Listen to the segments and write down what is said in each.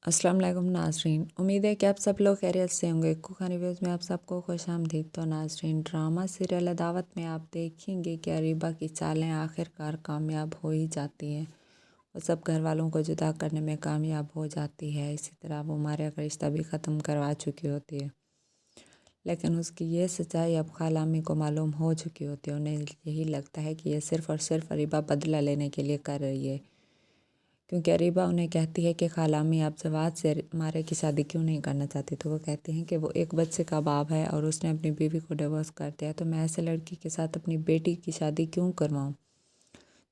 अस्सलाम वालेकुम नाज़रीन, उम्मीद है कि आप सब लोग खैरियत से होंगे। कुखानी रिव्यूज़ में आप सबको खुशामदीद। तो नाज़रीन, ड्रामा सीरियल अदावत में आप देखेंगे कि अरीबा की चालें आखिरकार कामयाब हो ही जाती हैं। वो सब घर वालों को जुदा करने में कामयाब हो जाती है। इसी तरह वो मारिया का रिश्ता भी ख़त्म करवा चुकी होती है, लेकिन उसकी ये सच्चाई अब खाला अम्मी को मालूम हो चुकी होती है। उन्हें यही लगता है कि ये सिर्फ़ और सिर्फ अरीबा बदला लेने के लिए कर रही है, क्योंकि अरीबा उन्हें कहती है कि खाला अम्मी आप जवाद से मारे की शादी क्यों नहीं करना चाहती। तो वो कहती हैं कि वो एक बच्चे का बाप है और उसने अपनी बीवी को डिवोर्स कर दिया, तो मैं ऐसे लड़की के साथ अपनी बेटी की शादी क्यों करवाऊँ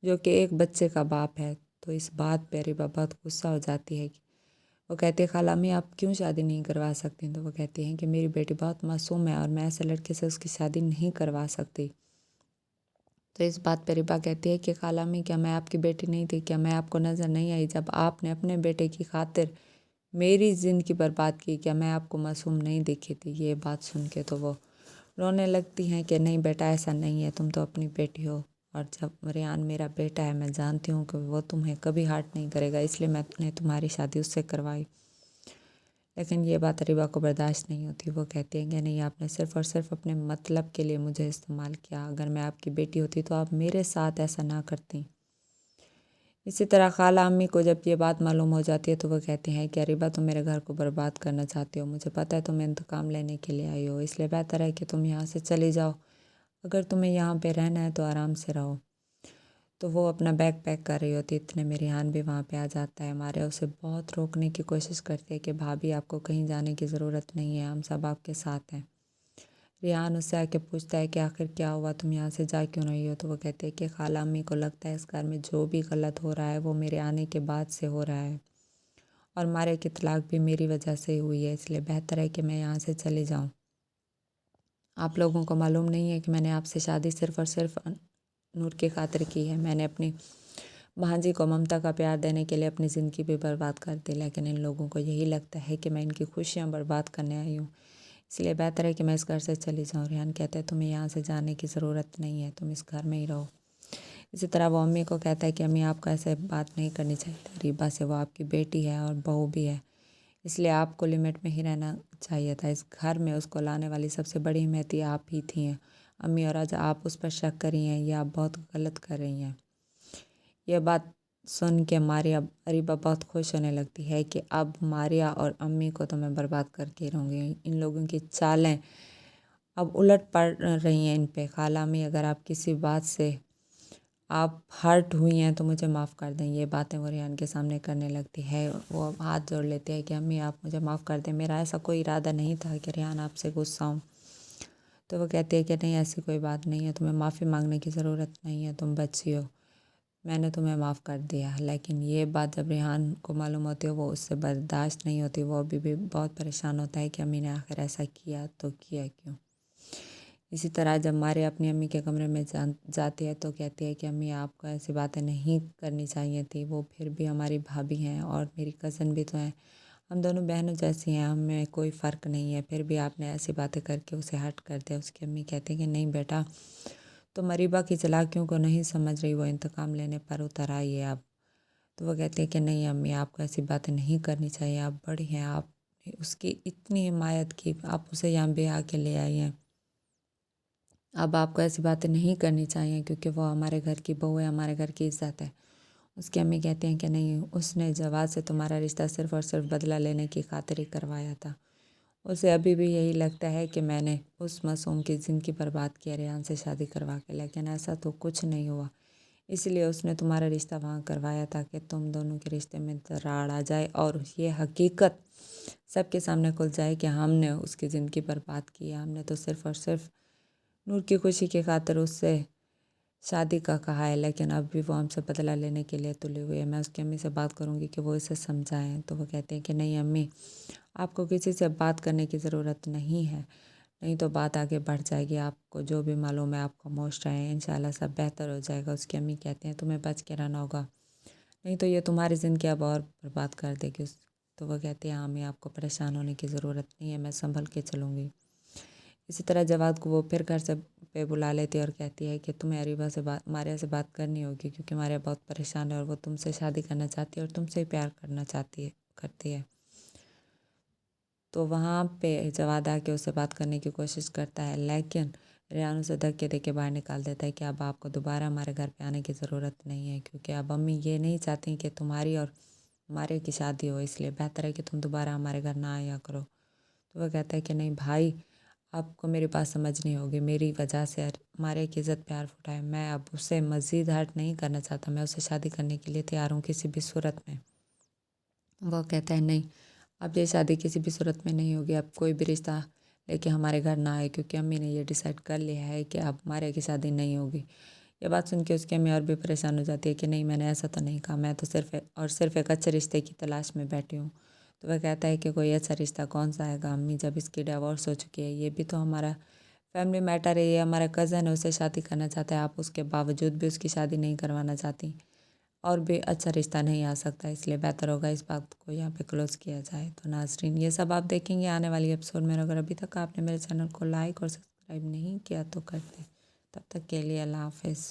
जो कि एक बच्चे का बाप है। तो इस बात पर अरीबा बहुत गुस्सा हो जाती है। वो कहती है खाला अम्मी आप क्यों शादी नहीं करवा सकती। तो वो कहती हैं कि मेरी बेटी बहुत मासूम है और मैं ऐसे लड़के से उसकी शादी नहीं करवा सकती। तो इस बात पर रिबा कहती है कि खाला अम्मी क्या मैं आपकी बेटी नहीं थी, क्या मैं आपको नज़र नहीं आई जब आपने अपने बेटे की खातिर मेरी ज़िंदगी बर्बाद की, क्या मैं आपको मासूम नहीं दिखी थी। ये बात सुन के तो वो रोने लगती हैं कि नहीं बेटा ऐसा नहीं है, तुम तो अपनी बेटी हो और जब रेहान मेरा बेटा है मैं जानती हूँ कि वो तुम्हें कभी हर्ट नहीं करेगा, इसलिए मैंने तुम्हारी शादी उससे करवाई। लेकिन ये बात अरीबा को बर्दाश्त नहीं होती। वो कहती हैं कि नहीं आपने सिर्फ़ और सिर्फ अपने मतलब के लिए मुझे इस्तेमाल किया, अगर मैं आपकी बेटी होती तो आप मेरे साथ ऐसा ना करती। इसी तरह खाला अम्मी को जब ये बात मालूम हो जाती है तो वो कहती हैं कि अरीबा तुम मेरे घर को बर्बाद करना चाहती हो, मुझे पता है तुम इंतकाम लेने के लिए आई हो, इसलिए बेहतर है कि तुम यहाँ से चली जाओ। अगर तुम्हें यहाँ पे रहना है तो आराम से रहो। तो वो अपना बैग पैक कर रही होती, इतने में रेहान भी वहाँ पे आ जाता है। मारिया उसे बहुत रोकने की कोशिश करती है कि भाभी आपको कहीं जाने की ज़रूरत नहीं है, हम सब आपके साथ हैं। रेहान उससे आके पूछता है कि आखिर क्या हुआ, तुम यहाँ से जा क्यों रही हो। तो वो कहते हैं कि खाला अम्मी को लगता है इस घर में जो भी गलत हो रहा है वो मेरे आने के बाद से हो रहा है और मारिया की तलाक भी मेरी वजह से ही हुई है, इसलिए बेहतर है कि मैं यहाँ से चली जाऊँ। आप लोगों को मालूम नहीं है कि मैंने आपसे शादी सिर्फ़ और सिर्फ नूर की खातिर की है। मैंने अपनी भांजी को ममता का प्यार देने के लिए अपनी ज़िंदगी भी बर्बाद कर दी, लेकिन इन लोगों को यही लगता है कि मैं इनकी खुशियाँ बर्बाद करने आई हूँ, इसलिए बेहतर है कि मैं इस घर से चली जाऊँ। रेहान कहते हैं तुम्हें यहाँ से जाने की ज़रूरत नहीं है, तुम इस घर में ही रहो। इसी तरह वो अम्मी को कहता है कि अम्मी आपको ऐसे बात नहीं करनी चाहिए, रीबा से वो आपकी बेटी है और बहू भी है, इसलिए आपको लिमिट में ही रहना चाहिए था। इस घर में उसको लाने वाली सबसे बड़ी हिम्मती आप ही थी हैं अम्मी, और आज आप उस पर शक कर रही हैं, ये आप बहुत गलत कर रही हैं। यह बात सुन के मारिया अरीबा बहुत खुश होने लगती है कि अब मारिया और अम्मी को तो मैं बर्बाद करके रहूँगी। इन लोगों की चालें अब उलट पड़ रही हैं इन पे। खाला अम्मी अगर आप किसी बात से आप हर्ट हुई हैं तो मुझे माफ़ कर दें। ये बातें वो रेहान के सामने करने लगती है। वो हाथ जोड़ लेते हैं कि अम्मी आप मुझे माफ़ कर दें, मेरा ऐसा कोई इरादा नहीं था कि रेहान आपसे गुस्सा हूँ। तो वो कहती है कि नहीं ऐसी कोई बात नहीं है, तुम्हें माफ़ी मांगने की ज़रूरत नहीं है, तुम बच्ची हो, मैंने तुम्हें माफ़ कर दिया। लेकिन ये बात जब रेहान को मालूम होती है वो उससे बर्दाश्त नहीं होती। वो अभी भी बहुत परेशान होता है कि अम्मी ने आखिर ऐसा किया तो किया क्यों। इसी तरह जब मारिया अपनी अम्मी के कमरे में जाती है तो कहती है कि अम्मी आपको ऐसी बातें नहीं करनी चाहिए थी, वो फिर भी हमारी भाभी हैं और मेरी कज़न भी तो हैं, हम दोनों बहनों जैसी हैं, हमें कोई फ़र्क नहीं है, फिर भी आपने ऐसी बातें करके उसे हर्ट कर दिया। उसकी अम्मी कहती है कि नहीं बेटा, तो अरीबा की चालाकियों को नहीं समझ रही, वो इंतकाम लेने पर उतर आई है अब। तो वो कहते हैं कि नहीं अम्मी आपको ऐसी बातें नहीं करनी चाहिए, आप बड़ी हैं, आप उसकी इतनी हिमायत की, आप उसे यहाँ ब्याह के ले आई हैं, अब आपको ऐसी बातें नहीं करनी चाहिए क्योंकि वो हमारे घर की बहू है, हमारे घर की इज़्ज़त है। उसकी अम्मी कहती हैं कि नहीं, उसने जवाद से तुम्हारा रिश्ता सिर्फ़ और सिर्फ बदला लेने की खातिर ही करवाया था। उसे अभी भी यही लगता है कि मैंने उस मासूम की ज़िंदगी बर्बाद किया रेहान से शादी करवा के, लेकिन ऐसा तो कुछ नहीं हुआ। इसलिए उसने तुम्हारा रिश्ता वहाँ करवाया ताकि तुम दोनों के रिश्ते में दरार आ जाए और ये हकीकत सबके सामने खुल जाए कि हमने उसकी ज़िंदगी बर्बाद की है। हमने तो सिर्फ़ और सिर्फ नूर की खुशी की खातिर उससे शादी का कहा है, लेकिन अब भी वो हमसे बदला लेने के लिए तुली हुई है। मैं उसकी अम्मी से बात करूँगी कि वो इसे समझाएं। तो वो कहते हैं कि नहीं अम्मी आपको किसी से बात करने की ज़रूरत नहीं है, नहीं तो बात आगे बढ़ जाएगी। आपको जो भी मालूम है आप खामोश रहें, इंशाल्लाह सब बेहतर हो जाएगा। उसकी अम्मी कहते हैं तुम्हें बच के रहना होगा, नहीं तो ये तुम्हारी ज़िंदगी अब और बर्बाद कर देगी। तो वो कहती है हाँ अम्मी आपको परेशान होने की ज़रूरत नहीं है, मैं संभल के चलूँगी। इसी तरह जवाद को वो फिर घर से पे बुला लेती है और कहती है कि तुम्हें अरीबा से मारिया से बात करनी होगी क्योंकि मारिया बहुत परेशान है और वो तुमसे शादी करना चाहती है और तुमसे ही प्यार करना चाहती है करती है। تو وہاں پہ جواد آ کے اسے بات کرنے کی کوشش کرتا ہے، لیکن ریان اسے دھکے دے کے باہر نکال دیتا ہے کہ اب آپ کو دوبارہ ہمارے گھر پہ آنے کی ضرورت نہیں ہے، کیونکہ اب امی یہ نہیں چاہتی کہ تمہاری اور مارے کی شادی ہو، اس لیے بہتر ہے کہ تم دوبارہ ہمارے گھر نہ آیا کرو۔ تو وہ کہتا ہے کہ نہیں بھائی، آپ کو میری بات سمجھنی ہوگی، میری وجہ سے مارے کی عزت پیار پھوٹا ہے، میں اب اسے مزید ہرٹ نہیں کرنا چاہتا، میں اسے شادی کرنے کے لیے تیار ہوں کسی بھی صورت میں۔ وہ کہتا ہے نہیں، اب یہ شادی کسی بھی صورت میں نہیں ہوگی، اب کوئی بھی رشتہ لے کے ہمارے گھر نہ آئے، کیونکہ امی نے یہ ڈیسائیڈ کر لیا ہے کہ اب مارے کی شادی نہیں ہوگی۔ یہ بات سن کے اس کی امی اور بھی پریشان ہو جاتی ہے کہ نہیں، میں نے ایسا تو نہیں کہا، میں تو صرف ایک اچھے رشتے کی تلاش میں بیٹھی ہوں۔ تو وہ کہتا ہے کہ کوئی اچھا رشتہ کون سا آئے گا امی، جب اس کی ڈیورس ہو چکی ہے، یہ بھی تو ہمارا فیملی میٹر ہے، یہ ہمارا کزن ہے، اسے شادی کرنا چاہتا ہے، آپ اس کے باوجود بھی اس کی شادی نہیں کروانا چاہتی، اور بھی اچھا رشتہ نہیں آ سکتا، اس لیے بہتر ہوگا اس بات کو یہاں پہ کلوز کیا جائے۔ تو ناظرین، یہ سب آپ دیکھیں گے آنے والی ایپیسوڈ میں، اگر ابھی تک آپ نے میرے چینل کو لائک اور سبسکرائب نہیں کیا تو کر دیں۔ تب تک کے لیے اللہ حافظ۔